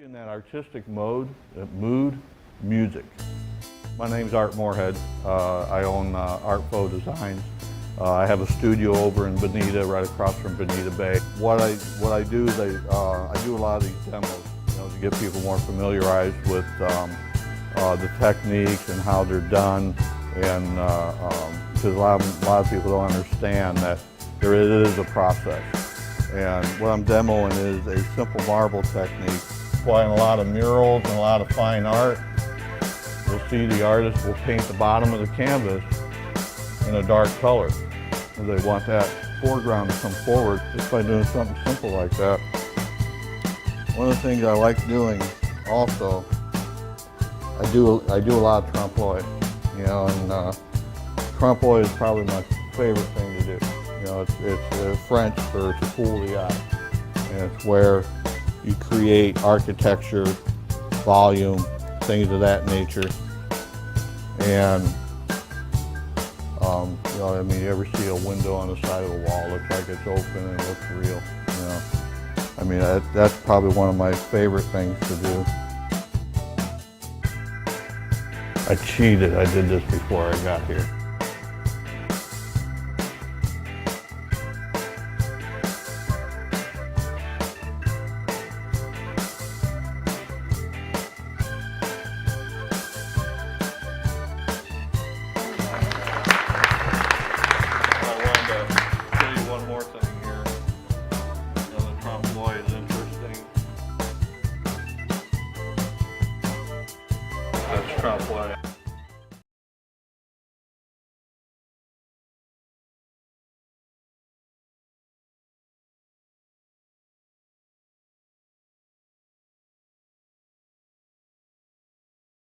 In that artistic mode, mood, music. My name's Art Morehead. I own Art Faux Designs. I have a studio over in Bonita, right across from Bonita Bay. What I do is I do a lot of these demos, to get people more familiarized with the techniques and how they're done, and because a lot of people don't understand that it is a process. And what I'm demoing is a simple marble technique. Applying a lot of murals and a lot of fine art. You'll see the artist will paint the bottom of the canvas in a dark color. They want that foreground to come forward just by doing something simple like that. One of the things I like doing also, I do a lot of trompe-l'oeil, and trompe-l'oeil is probably my favorite thing to do. It's French for to fool the eye, and it's where you create architecture, volume, things of that nature. And, you ever see a window on the side of a wall, looks like it's open and it looks real, that's probably one of my favorite things to do. I cheated, I did this before I got here. That's trompe-l'oeil.